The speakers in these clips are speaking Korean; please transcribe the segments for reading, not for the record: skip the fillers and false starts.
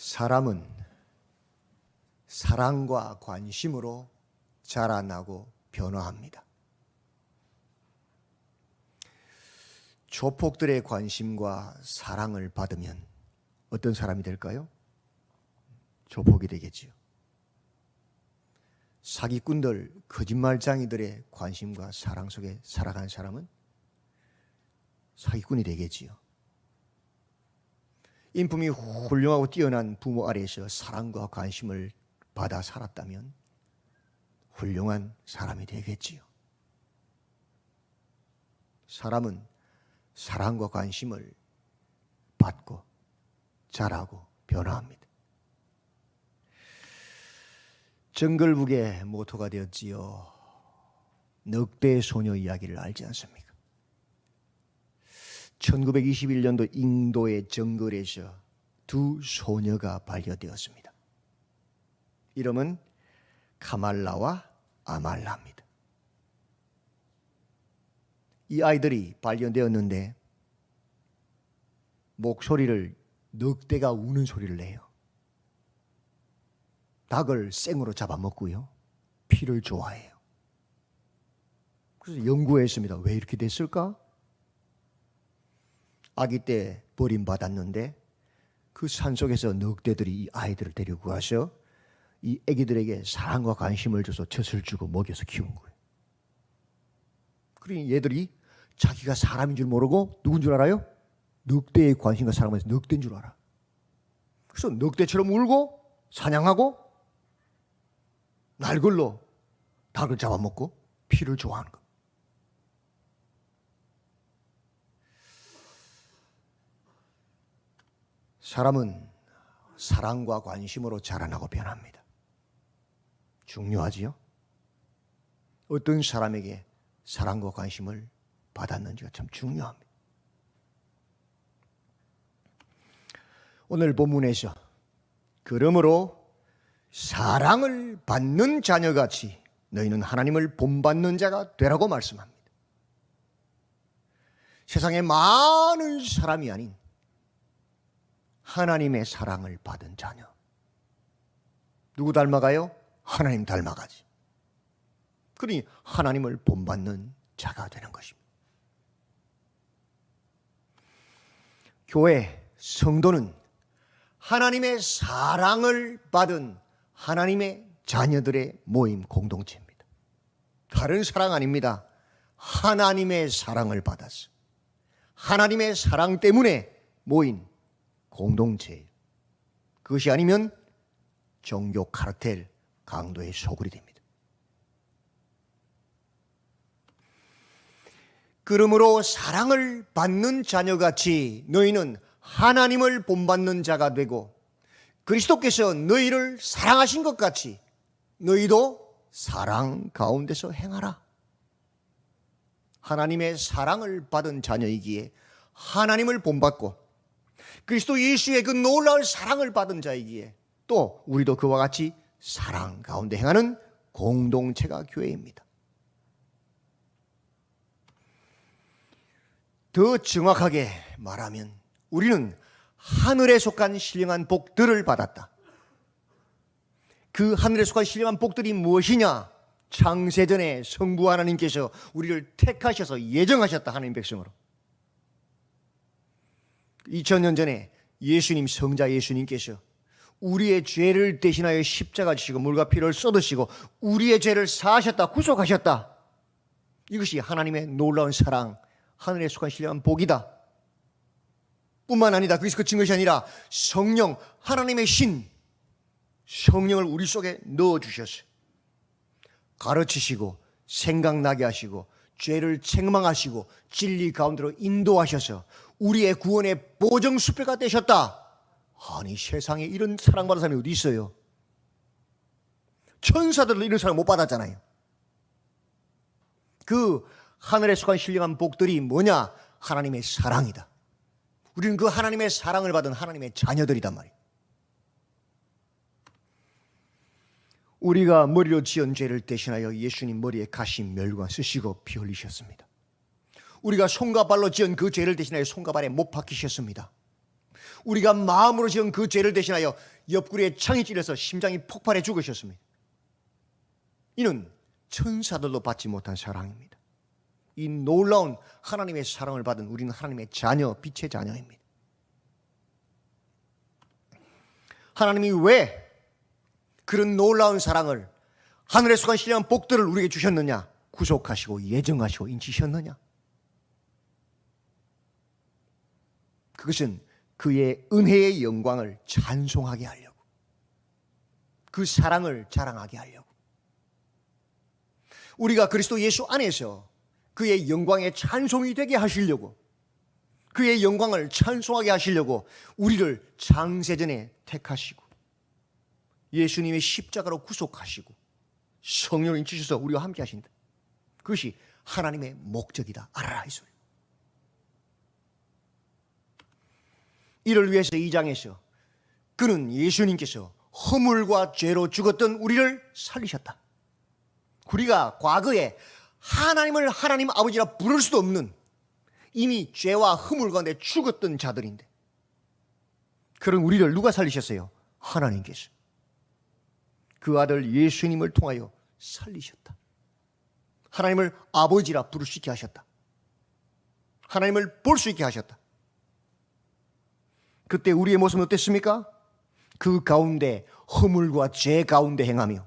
사람은 사랑과 관심으로 자라나고 변화합니다. 조폭들의 관심과 사랑을 받으면 어떤 사람이 될까요? 조폭이 되겠지요. 사기꾼들, 거짓말쟁이들의 관심과 사랑 속에 살아가는 사람은 사기꾼이 되겠지요. 인품이 훌륭하고 뛰어난 부모 아래에서 사랑과 관심을 받아 살았다면 훌륭한 사람이 되겠지요. 사람은 사랑과 관심을 받고 자라고 변화합니다. 정글북의 모토가 되었지요. 늑대 소녀 이야기를 알지 않습니까? 1921년도 인도의 정글에서 두 소녀가 발견되었습니다. 이름은 카말라와 아말라입니다. 이 아이들이 발견되었는데 목소리를 늑대가 우는 소리를 내요. 닭을 생으로 잡아먹고요. 피를 좋아해요. 그래서 연구했습니다. 왜 이렇게 됐을까? 아기 때 버림받았는데 그 산속에서 늑대들이 이 아이들을 데리고 가서 이 아기들에게 사랑과 관심을 줘서 젖을 주고 먹여서 키운 거예요. 그러니 얘들이 자기가 사람인 줄 모르고 누군 줄 알아요? 늑대의 관심과 사랑을 해서 늑대인 줄 알아. 그래서 늑대처럼 울고 사냥하고 날걸로 닭을 잡아먹고 피를 좋아하는 거예요. 사람은 사랑과 관심으로 자라나고 변합니다. 중요하지요? 어떤 사람에게 사랑과 관심을 받았는지가 참 중요합니다. 오늘 본문에서 그러므로 사랑을 받는 자녀같이 너희는 하나님을 본받는 자가 되라고 말씀합니다. 세상에 많은 사람이 아닌 하나님의 사랑을 받은 자녀. 누구 닮아가요? 하나님 닮아가지. 그러니 하나님을 본받는 자가 되는 것입니다. 교회, 성도는 하나님의 사랑을 받은 하나님의 자녀들의 모임 공동체입니다. 다른 사랑 아닙니다. 하나님의 사랑을 받았어. 하나님의 사랑 때문에 모인 공동체예요. 그것이 아니면 종교 카르텔 강도의 소굴이 됩니다. 그러므로 사랑을 받는 자녀같이 너희는 하나님을 본받는 자가 되고 그리스도께서 너희를 사랑하신 것 같이 너희도 사랑 가운데서 행하라. 하나님의 사랑을 받은 자녀이기에 하나님을 본받고 그리스도 예수의 그 놀라운 사랑을 받은 자이기에 또 우리도 그와 같이 사랑 가운데 행하는 공동체가 교회입니다. 더 정확하게 말하면 우리는 하늘에 속한 신령한 복들을 받았다. 그 하늘에 속한 신령한 복들이 무엇이냐? 창세전에 성부 하나님께서 우리를 택하셔서 예정하셨다. 하나님 백성으로. 2000년 전에 예수님, 성자 예수님께서 우리의 죄를 대신하여 십자가 지시고 물과 피를 쏟으시고 우리의 죄를 사하셨다, 구속하셨다. 이것이 하나님의 놀라운 사랑, 하늘에 속한 신령한 복이다. 뿐만 아니다. 그래서 그친 것이 아니라 성령, 하나님의 신, 성령을 우리 속에 넣어주셨어요. 가르치시고 생각나게 하시고 죄를 책망하시고 진리 가운데로 인도하셔서 우리의 구원의 보정수표가 되셨다. 아니 세상에 이런 사랑받은 사람이 어디 있어요? 천사들도 이런 사랑 못 받았잖아요. 그 하늘에 속한 신령한 복들이 뭐냐? 하나님의 사랑이다. 우리는 그 하나님의 사랑을 받은 하나님의 자녀들이단 말이에요. 우리가 머리로 지은 죄를 대신하여 예수님 머리에 가시 멸관 쓰시고 피 흘리셨습니다. 우리가 손과 발로 지은 그 죄를 대신하여 손과 발에 못 박히셨습니다. 우리가 마음으로 지은 그 죄를 대신하여 옆구리에 창이 찔려서 심장이 폭발해 죽으셨습니다. 이는 천사들도 받지 못한 사랑입니다. 이 놀라운 하나님의 사랑을 받은 우리는 하나님의 자녀, 빛의 자녀입니다. 하나님이 왜 그런 놀라운 사랑을, 하늘에 속한 신령한 복들을 우리에게 주셨느냐? 구속하시고 예정하시고 인치셨느냐? 그것은 그의 은혜의 영광을 찬송하게 하려고, 그 사랑을 자랑하게 하려고, 우리가 그리스도 예수 안에서 그의 영광의 찬송이 되게 하시려고, 그의 영광을 찬송하게 하시려고 우리를 창세전에 택하시고 예수님의 십자가로 구속하시고 성령을 인치셔서 우리와 함께 하신다. 그것이 하나님의 목적이다. 알아라 이 소리. 이를 위해서 2장에서 그는 예수님께서 허물과 죄로 죽었던 우리를 살리셨다. 우리가 과거에 하나님을 하나님 아버지라 부를 수도 없는 이미 죄와 허물 가운데 죽었던 자들인데, 그런 우리를 누가 살리셨어요? 하나님께서 그 아들 예수님을 통하여 살리셨다. 하나님을 아버지라 부를 수 있게 하셨다. 하나님을 볼 수 있게 하셨다. 그때 우리의 모습은 어땠습니까? 그 가운데 허물과 죄 가운데 행하며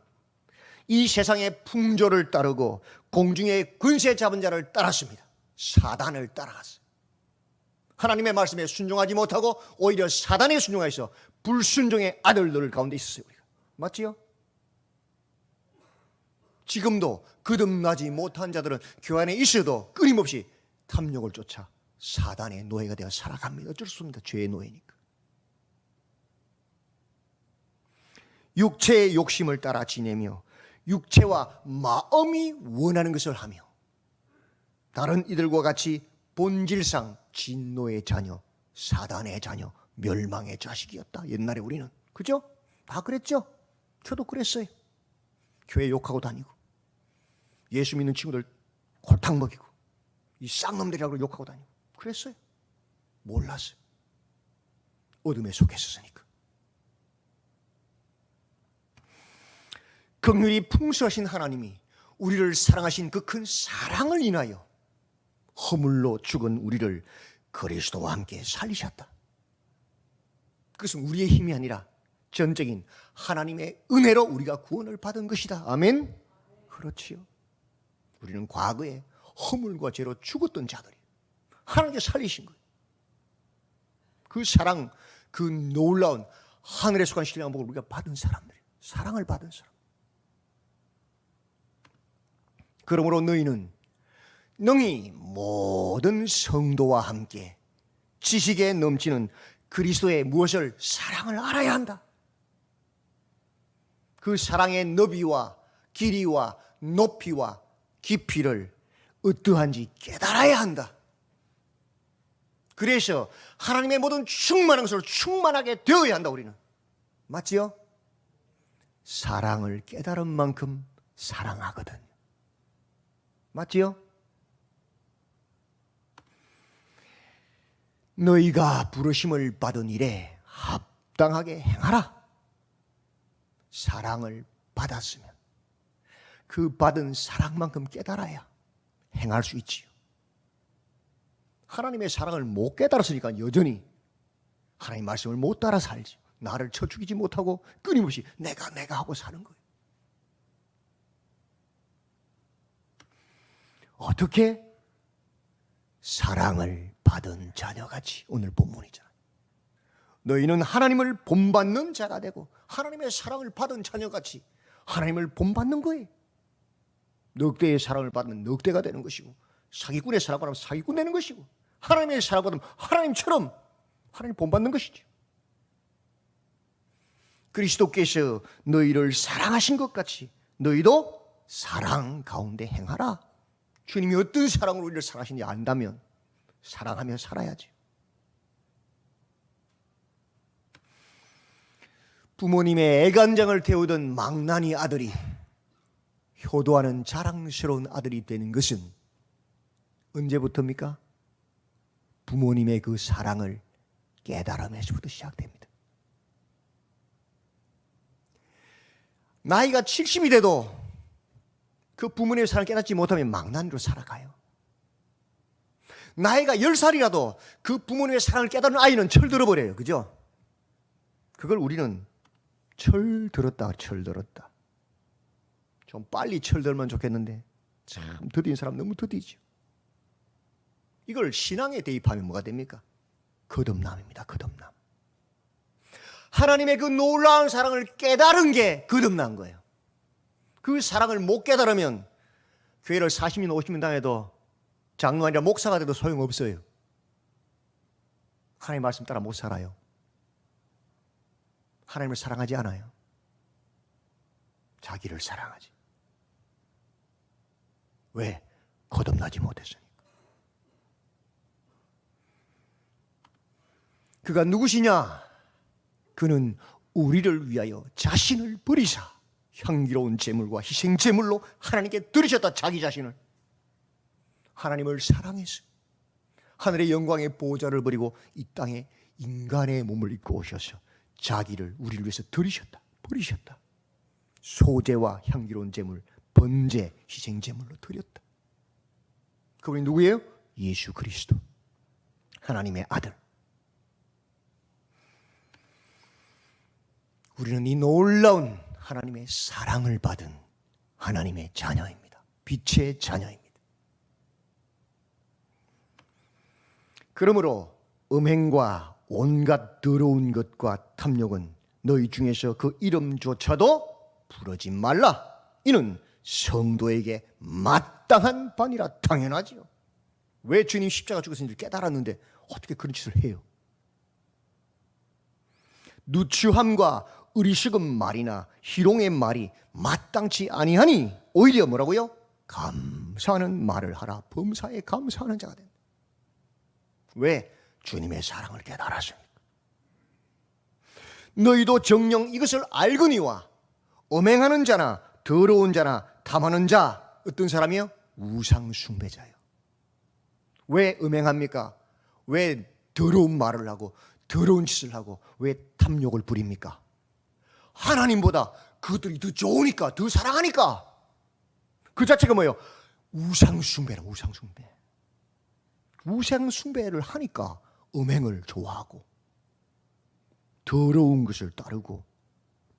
이 세상의 풍조를 따르고 공중의 권세 잡은 자를 따랐습니다. 사단을 따라갔어요. 하나님의 말씀에 순종하지 못하고 오히려 사단에 순종해서 불순종의 아들들 가운데 있었어요. 우리가. 맞지요? 지금도 거듭나지 못한 자들은 교회 안에 있어도 끊임없이 탐욕을 쫓아 사단의 노예가 되어 살아갑니다. 어쩔 수 없습니다. 죄의 노예니까. 육체의 욕심을 따라 지내며 육체와 마음이 원하는 것을 하며 다른 이들과 같이 본질상 진노의 자녀, 사단의 자녀, 멸망의 자식이었다. 옛날에 우리는. 그죠? 다 그랬죠? 저도 그랬어요. 교회 욕하고 다니고 예수 믿는 친구들 골탕 먹이고 이 쌍놈들이라고 욕하고 다니고 그랬어요. 몰랐어요. 어둠에 속했었으니까. 긍휼이 풍성하신 하나님이 우리를 사랑하신 그 큰 사랑을 인하여 허물로 죽은 우리를 그리스도와 함께 살리셨다. 그것은 우리의 힘이 아니라 전적인 하나님의 은혜로 우리가 구원을 받은 것이다. 아멘? 그렇지요. 우리는 과거에 허물과 죄로 죽었던 자들이에요. 하나님께서 살리신 거예요. 그 사랑, 그 놀라운 하늘에 속한 신령한 복을 우리가 받은 사람들이에요. 사랑을 받은 사람. 그러므로 너희는 능히 모든 성도와 함께 지식에 넘치는 그리스도의 무엇을 사랑을 알아야 한다. 그 사랑의 너비와 길이와 높이와 깊이를 어떠한지 깨달아야 한다. 그래서 하나님의 모든 충만한 것으로 충만하게 되어야 한다. 우리는 맞지요? 사랑을 깨달은 만큼 사랑하거든. 맞지요? 너희가 부르심을 받은 일에 합당하게 행하라. 사랑을 받았으면 그 받은 사랑만큼 깨달아야 행할 수 있지요. 하나님의 사랑을 못 깨달았으니까 여전히 하나님 말씀을 못 따라 살지. 나를 쳐 죽이지 못하고 끊임없이 내가 하고 사는 거예요. 어떻게? 사랑을 받은 자녀같이. 오늘 본문이잖아요. 너희는 하나님을 본받는 자가 되고 하나님의 사랑을 받은 자녀같이 하나님을 본받는 거예요. 늑대의 사랑을 받으면 늑대가 되는 것이고 사기꾼의 사랑을 받으면 사기꾼 되는 것이고 하나님의 사랑을 받으면 하나님처럼 하나님 본받는 것이죠. 그리스도께서 너희를 사랑하신 것 같이 너희도 사랑 가운데 행하라. 주님이 어떤 사랑으로 우리를 사랑하시는지 안다면 사랑하며 살아야지. 부모님의 애간장을 태우던 망나니 아들이 효도하는 자랑스러운 아들이 되는 것은 언제부터입니까? 부모님의 그 사랑을 깨달음에서부터 시작됩니다. 나이가 70이 돼도 그 부모님의 사랑을 깨닫지 못하면 망나니로 살아가요. 나이가 10살이라도 그 부모님의 사랑을 깨달은 아이는 철들어버려요. 그죠? 그걸 우리는 철들었다. 좀 빨리 철들면 좋겠는데 참 더딘 사람 너무 더디죠. 이걸 신앙에 대입하면 뭐가 됩니까? 거듭남입니다. 거듭남. 하나님의 그 놀라운 사랑을 깨달은 게 거듭난 거예요. 그 사랑을 못 깨달으면 교회를 40년 50년 다녀도 장로 아니라 목사가 돼도 소용없어요. 하나님의 말씀 따라 못 살아요. 하나님을 사랑하지 않아요. 자기를 사랑하지. 왜? 거듭나지 못했으니까. 그가 누구시냐? 그는 우리를 위하여 자신을 버리사 향기로운 제물과 희생 제물로 하나님께 드리셨다. 자기 자신을. 하나님을 사랑해서 하늘의 영광의 보좌를 버리고 이 땅에 인간의 몸을 입고 오셔서 자기를 우리를 위해서 드리셨다. 버리셨다. 소제와 향기로운 제물, 번제, 희생 제물로 드렸다. 그분이 누구예요? 예수 그리스도. 하나님의 아들. 우리는 이 놀라운 하나님의 사랑을 받은 하나님의 자녀입니다. 빛의 자녀입니다. 그러므로 음행과 온갖 더러운 것과 탐욕은 너희 중에서 그 이름조차도 부르지 말라. 이는 성도에게 마땅한 반이라. 당연하지요. 왜 주님 십자가 죽으신지 깨달았는데 어떻게 그런 짓을 해요? 누추함과 의리식은 말이나 희롱의 말이 마땅치 아니하니 오히려 뭐라고요? 감사하는 말을 하라. 범사에 감사하는 자가 된다. 왜? 주님의 사랑을 깨달았으니까. 너희도 정녕 이것을 알거니와 음행하는 자나 더러운 자나 탐하는 자, 어떤 사람이요? 우상숭배자요. 왜 음행합니까? 왜 더러운 말을 하고 더러운 짓을 하고 왜 탐욕을 부립니까? 하나님보다 그들이 더 좋으니까, 더 사랑하니까. 그 자체가 뭐예요? 우상숭배라. 우상숭배. 우상숭배를 하니까 음행을 좋아하고 더러운 것을 따르고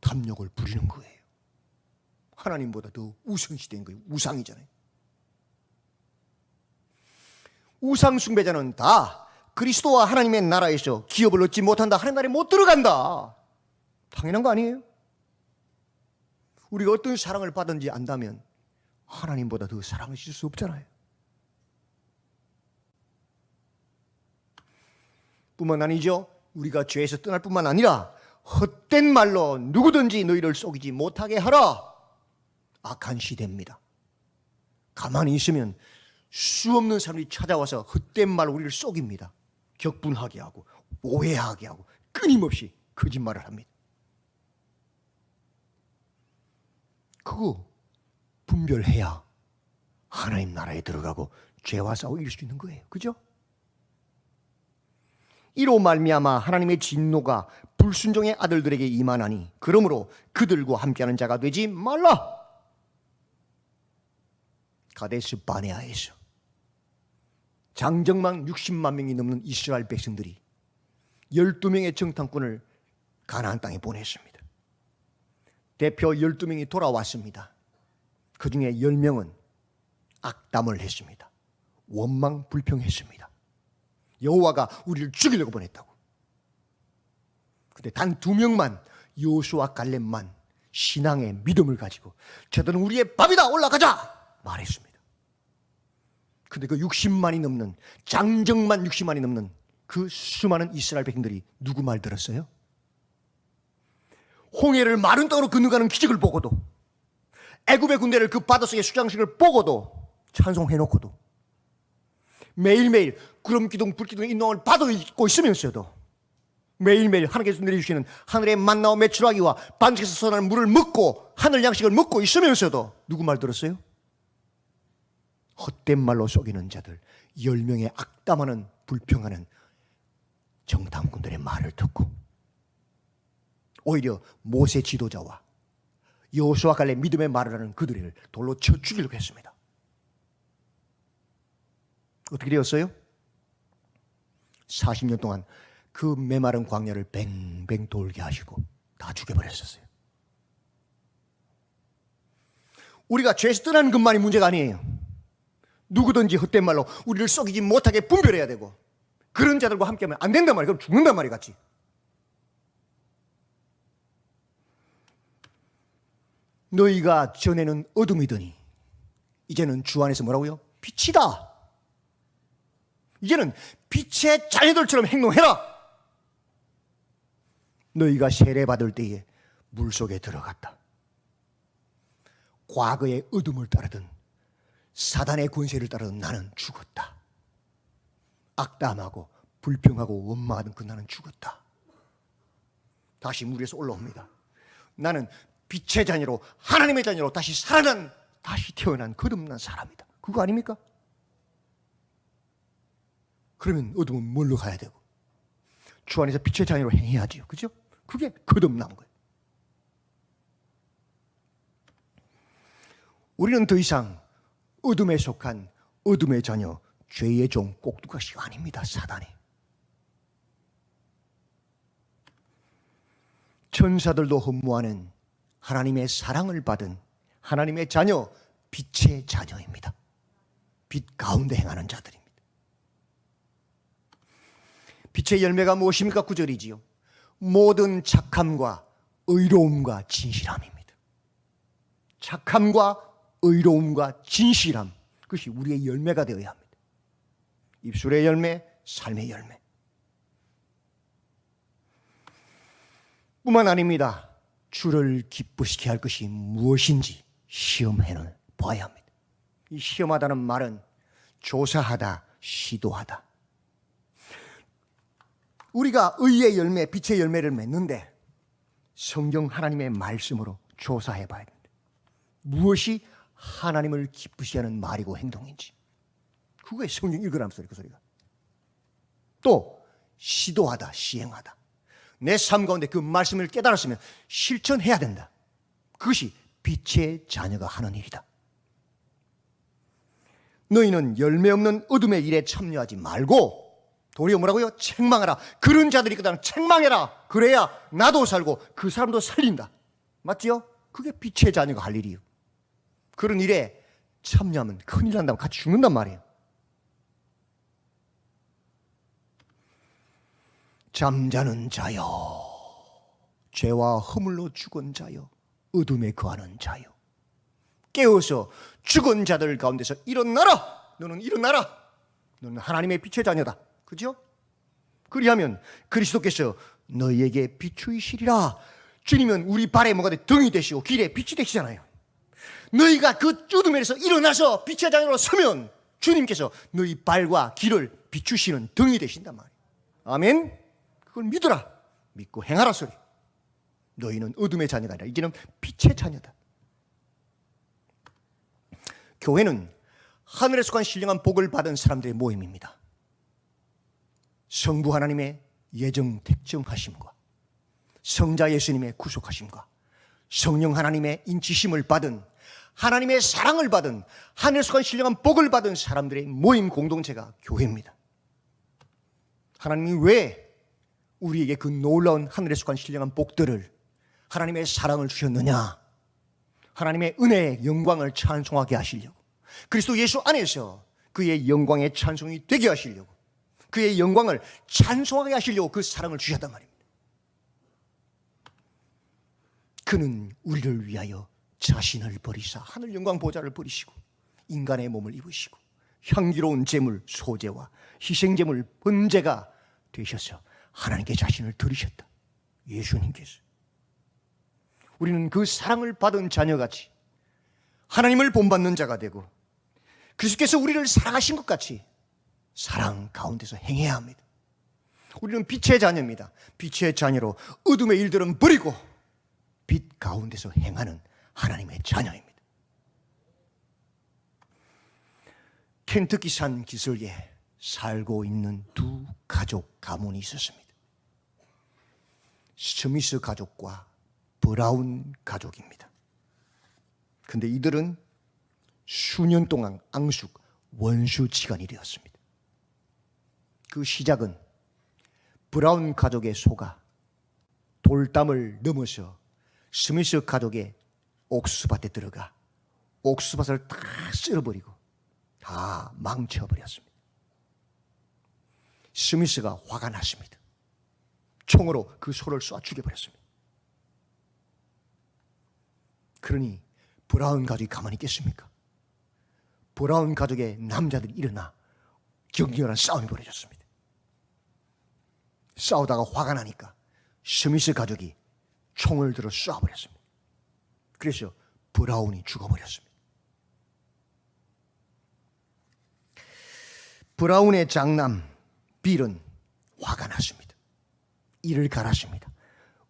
탐욕을 부리는 거예요. 하나님보다 더 우선시된 거예요. 우상이잖아요. 우상숭배자는 다 그리스도와 하나님의 나라에서 기업을 얻지 못한다. 하나님 나라에 못 들어간다. 당연한 거 아니에요? 우리가 어떤 사랑을 받은지 안다면 하나님보다 더 사랑을 줄 수 없잖아요. 뿐만 아니죠. 우리가 죄에서 떠날 뿐만 아니라 헛된 말로 누구든지 너희를 속이지 못하게 하라. 악한 시대입니다. 가만히 있으면 수없는 사람이 찾아와서 헛된 말로 우리를 속입니다. 격분하게 하고 오해하게 하고 끊임없이 거짓말을 합니다. 그거 분별해야 하나님 나라에 들어가고 죄와 싸워 이길 수 있는 거예요. 그죠? 이로 말미암아 하나님의 진노가 불순종의 아들들에게 임하나니 그러므로 그들과 함께하는 자가 되지 말라. 가데스 바네아에서 장정만 60만 명이 넘는 이스라엘 백성들이 12명의 정탐꾼을 가나안 땅에 보냈습니다. 대표 12명이 돌아왔습니다. 그 중에 10명은 악담을 했습니다. 원망 불평했습니다. 여호와가 우리를 죽이려고 보냈다고. 근데 단 2명만, 여호수아 갈렙만 신앙의 믿음을 가지고 저들은 우리의 밥이다, 올라가자 말했습니다. 근데 그 60만이 넘는, 장정만 60만이 넘는 그 수많은 이스라엘 백성들이 누구 말 들었어요? 홍해를 마른 땅으로 건너가는 기적을 보고도, 애굽의 군대를 그 바다 속의 수장식을 보고도, 찬송해놓고도, 매일매일 구름 기둥 불 기둥의 인동을 받고 있으면서도 매일매일 하나님께서 내려주시는 하늘의 만나와 메추라기와 반석에서 쏟아나는 물을 먹고 하늘 양식을 먹고 있으면서도 누구 말 들었어요? 헛된 말로 속이는 자들, 10명의 악담하는 불평하는 정탐꾼들의 말을 듣고 오히려 모세 지도자와 여호수아 갈렙 믿음의 말을 하는 그들을 돌로 쳐 죽이려고 했습니다. 어떻게 되었어요? 40년 동안 그 메마른 광야를 뱅뱅 돌게 하시고 다 죽여버렸었어요. 우리가 죄에서 떠나는 것만이 문제가 아니에요. 누구든지 헛된 말로 우리를 속이지 못하게 분별해야 되고, 그런 자들과 함께하면 안 된단 말이에요. 그럼 죽는단 말이에요, 같이. 너희가 전에는 어둠이더니 이제는 주 안에서 뭐라고요? 빛이다. 이제는 빛의 자녀들처럼 행동해라. 너희가 세례받을 때에 물속에 들어갔다. 과거의 어둠을 따르던 사단의 권세를 따르던 나는 죽었다. 악담하고 불평하고 원망하던 그 나는 죽었다. 다시 물 위에서 올라옵니다. 나는 빛의 자녀로, 하나님의 자녀로 다시 살아난, 다시 태어난 거듭난 사람이다. 그거 아닙니까? 그러면 어둠은 뭘로 가야 되고, 주 안에서 빛의 자녀로 행해야지요. 그죠? 그게 거듭난 거예요. 우리는 더 이상 어둠에 속한 어둠의 자녀, 죄의 종 꼭두각시가 아닙니다. 사단이. 천사들도 흠모하는 하나님의 사랑을 받은 하나님의 자녀, 빛의 자녀입니다. 빛 가운데 행하는 자들입니다. 빛의 열매가 무엇입니까? 9절이지요. 모든 착함과 의로움과 진실함입니다. 착함과 의로움과 진실함, 그것이 우리의 열매가 되어야 합니다. 입술의 열매, 삶의 열매. 뿐만 아닙니다. 주를 기쁘시게 할 것이 무엇인지 시험해는 봐야 합니다. 이 시험하다는 말은 조사하다, 시도하다. 우리가 의의 열매, 빛의 열매를 맺는데 성경 하나님의 말씀으로 조사해 봐야 됩니다. 무엇이 하나님을 기쁘시게 하는 말이고 행동인지. 그거에 성경 읽으라는 소리, 그 소리가. 또 시도하다, 시행하다. 내 삶 가운데 그 말씀을 깨달았으면 실천해야 된다. 그것이 빛의 자녀가 하는 일이다. 너희는 열매 없는 어둠의 일에 참여하지 말고 도리어 뭐라고요? 책망하라. 그런 자들이 있거든. 책망해라. 그래야 나도 살고 그 사람도 살린다. 맞지요? 그게 빛의 자녀가 할 일이에요. 그런 일에 참여하면 큰일 난다면 같이 죽는단 말이에요. 잠자는 자여, 죄와 허물로 죽은 자여, 어둠에 거하는 자여, 깨어서 죽은 자들 가운데서 일어나라. 너는 일어나라. 너는 하나님의 빛의 자녀다. 그죠? 그리하면 그리스도께서 너희에게 비추이시리라. 주님은 우리 발에 뭐가 돼? 등이 되시고 길에 빛이 되시잖아요. 너희가 그 어둠에서 일어나서 빛의 자녀로 서면 주님께서 너희 발과 길을 비추시는 등이 되신단 말이에요. 아멘. 그걸 믿어라. 믿고 행하라 소리. 너희는 어둠의 자녀가 아니라 이제는 빛의 자녀다. 교회는 하늘에 속한 신령한 복을 받은 사람들의 모임입니다. 성부 하나님의 예정 택정하심과 성자 예수님의 구속하심과 성령 하나님의 인치심을 받은, 하나님의 사랑을 받은, 하늘에 속한 신령한 복을 받은 사람들의 모임 공동체가 교회입니다. 하나님이 왜 우리에게 그 놀라운 하늘에 속한 신령한 복들을, 하나님의 사랑을 주셨느냐? 하나님의 은혜의 영광을 찬송하게 하시려고, 그리스도 예수 안에서 그의 영광의 찬송이 되게 하시려고, 그의 영광을 찬송하게 하시려고 그 사랑을 주셨단 말입니다. 그는 우리를 위하여 자신을 버리사 하늘 영광 보좌를 버리시고 인간의 몸을 입으시고 향기로운 제물 소제와 희생제물 번제가 되셔서 하나님께 자신을 드리셨다. 예수님께서. 우리는 그 사랑을 받은 자녀같이 하나님을 본받는 자가 되고 그리스도께서 우리를 사랑하신 것 같이 사랑 가운데서 행해야 합니다. 우리는 빛의 자녀입니다. 빛의 자녀로 어둠의 일들은 버리고 빛 가운데서 행하는 하나님의 자녀입니다. 켄터키산 기슭에 살고 있는 두 가족 가문이 있었습니다. 스미스 가족과 브라운 가족입니다. 근데 이들은 수년 동안 앙숙 원수지간이 되었습니다. 그 시작은 브라운 가족의 소가 돌담을 넘어서 스미스 가족의 옥수수밭에 들어가 옥수수밭을 다 쓸어버리고 다 망쳐버렸습니다. 스미스가 화가 났습니다. 총으로 그 소를 쏴 죽여버렸습니다. 그러니 브라운 가족이 가만히 있겠습니까? 브라운 가족의 남자들이 일어나 격렬한 싸움이 벌어졌습니다. 싸우다가 화가 나니까 스미스 가족이 총을 들어 쏴버렸습니다. 그래서 브라운이 죽어버렸습니다. 브라운의 장남 빌은 화가 났습니다. 이를 갈았습니다.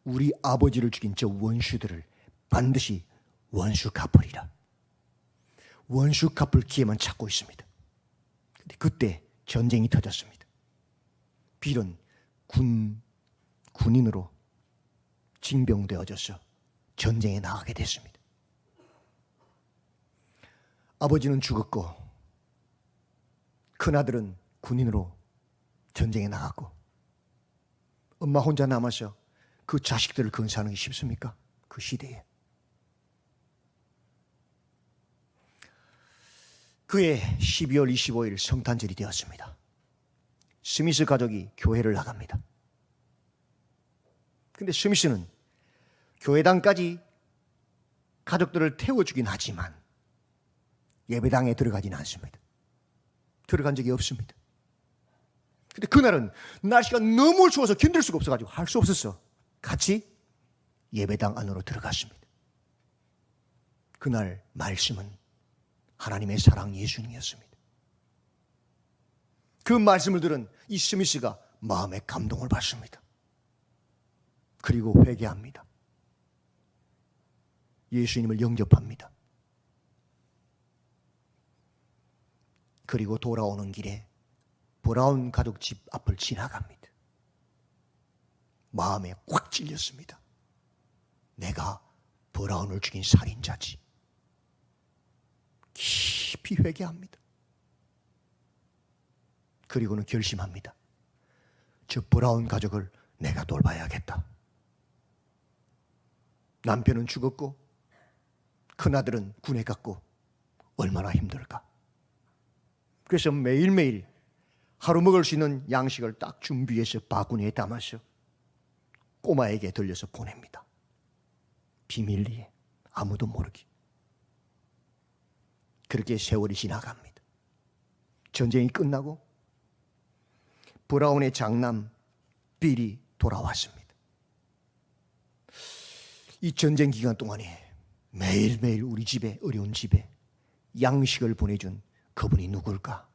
우리 아버지를 죽인 저 원수들을 반드시 원수 갚으리라. 원수 갚을 기회만 찾고 있습니다. 근데 그때 전쟁이 터졌습니다. 빌은 군인으로 징병되어져서 전쟁에 나가게 됐습니다. 아버지는 죽었고 큰아들은 군인으로 전쟁에 나갔고 엄마 혼자 남아서 그 자식들을 건사하는 게 쉽습니까? 그 시대에. 그해 12월 25일 성탄절이 되었습니다. 스미스 가족이 교회를 나갑니다. 근데 스미스는 교회당까지 가족들을 태워주긴 하지만 예배당에 들어가지는 않습니다. 들어간 적이 없습니다. 근데 그날은 날씨가 너무 추워서 견딜 수가 없어가지고 할 수 없었어. 같이 예배당 안으로 들어갔습니다. 그날 말씀은 하나님의 사랑 예수님이었습니다. 그 말씀을 들은 이 스미스가 마음의 감동을 받습니다. 그리고 회개합니다. 예수님을 영접합니다. 그리고 돌아오는 길에 브라운 가족 집 앞을 지나갑니다. 마음에 꽉 찔렸습니다. 내가 브라운을 죽인 살인자지. 깊이 회개합니다. 그리고는 결심합니다. 저 브라운 가족을 내가 돌봐야겠다. 남편은 죽었고 큰아들은 군에 갔고 얼마나 힘들까. 그래서 매일매일 하루 먹을 수 있는 양식을 딱 준비해서 바구니에 담아서 꼬마에게 들려서 보냅니다. 비밀리에 아무도 모르게. 그렇게 세월이 지나갑니다. 전쟁이 끝나고 브라운의 장남 빌이 돌아왔습니다. 이 전쟁 기간 동안에 매일매일 우리 집에, 어려운 집에 양식을 보내준 그분이 누굴까?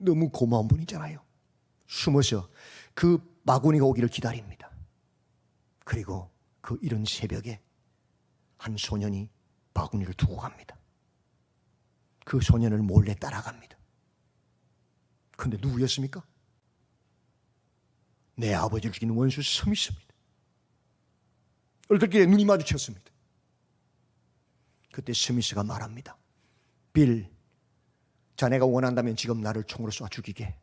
너무 고마운 분이잖아요. 숨어서 그 바구니가 오기를 기다립니다. 그리고 그 이른 새벽에 한 소년이 바구니를 두고 갑니다. 그 소년을 몰래 따라갑니다. 그런데 누구였습니까? 내 아버지를 죽인 원수 스미스입니다. 얼떨결에 눈이 마주쳤습니다. 그때 스미스가 말합니다. 빌, 자네가 원한다면 지금 나를 총으로 쏴 죽이게.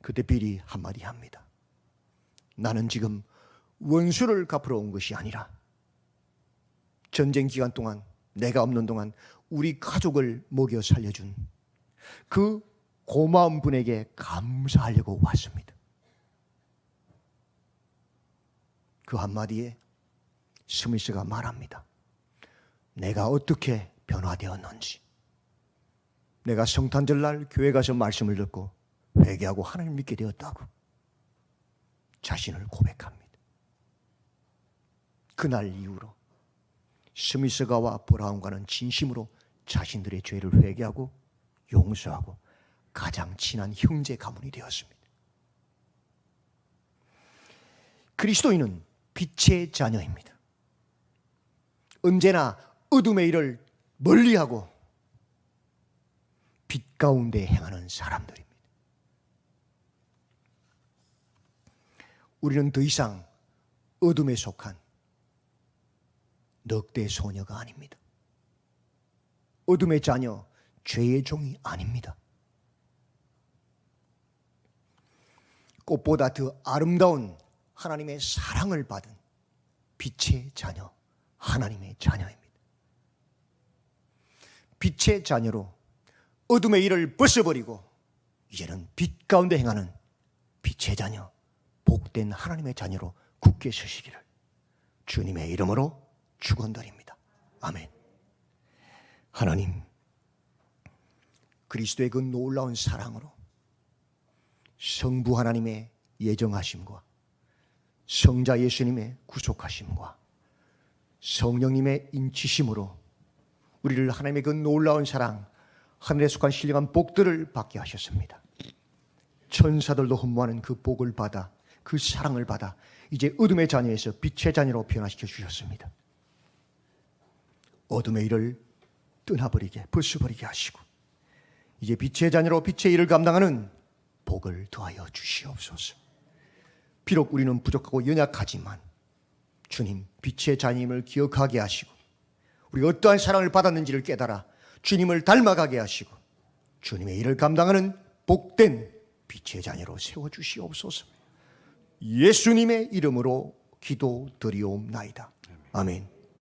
그때 빌이 한마디 합니다. 나는 지금 원수를 갚으러 온 것이 아니라 전쟁 기간 동안 내가 없는 동안 우리 가족을 먹여 살려준 그 고마운 분에게 감사하려고 왔습니다. 그 한마디에 스미스가 말합니다. 내가 어떻게 변화되었는지, 내가 성탄절날 교회 가서 말씀을 듣고 회개하고 하나님 믿게 되었다고 자신을 고백합니다. 그날 이후로 스미스가와 브라운과는 진심으로 자신들의 죄를 회개하고 용서하고 가장 친한 형제 가문이 되었습니다. 그리스도인은 빛의 자녀입니다. 언제나 어둠의 일을 멀리하고 빛 가운데 행하는 사람들입니다. 우리는 더 이상 어둠에 속한 늑대 소녀가 아닙니다. 어둠의 자녀, 죄의 종이 아닙니다. 꽃보다 더 아름다운 하나님의 사랑을 받은 빛의 자녀, 하나님의 자녀입니다. 빛의 자녀로 어둠의 일을 벗어버리고 이제는 빛 가운데 행하는 빛의 자녀, 복된 하나님의 자녀로 굳게 서시기를 주님의 이름으로 축원드립니다. 아멘. 하나님, 그리스도의 그 놀라운 사랑으로 성부 하나님의 예정하심과 성자 예수님의 구속하심과 성령님의 인치심으로 우리를 하나님의 그 놀라운 사랑, 하늘에 속한 신령한 복들을 받게 하셨습니다. 천사들도 흠모하는 그 복을 받아, 그 사랑을 받아 이제 어둠의 자녀에서 빛의 자녀로 변화시켜 주셨습니다. 어둠의 일을 떠나버리게, 벗어버리게 하시고 이제 빛의 자녀로 빛의 일을 감당하는 복을 더하여 주시옵소서. 비록 우리는 부족하고 연약하지만 주님 빛의 자녀임을 기억하게 하시고 우리가 어떠한 사랑을 받았는지를 깨달아 주님을 닮아가게 하시고 주님의 일을 감당하는 복된 빛의 자녀로 세워주시옵소서. 예수님의 이름으로 기도드리옵나이다. 아멘.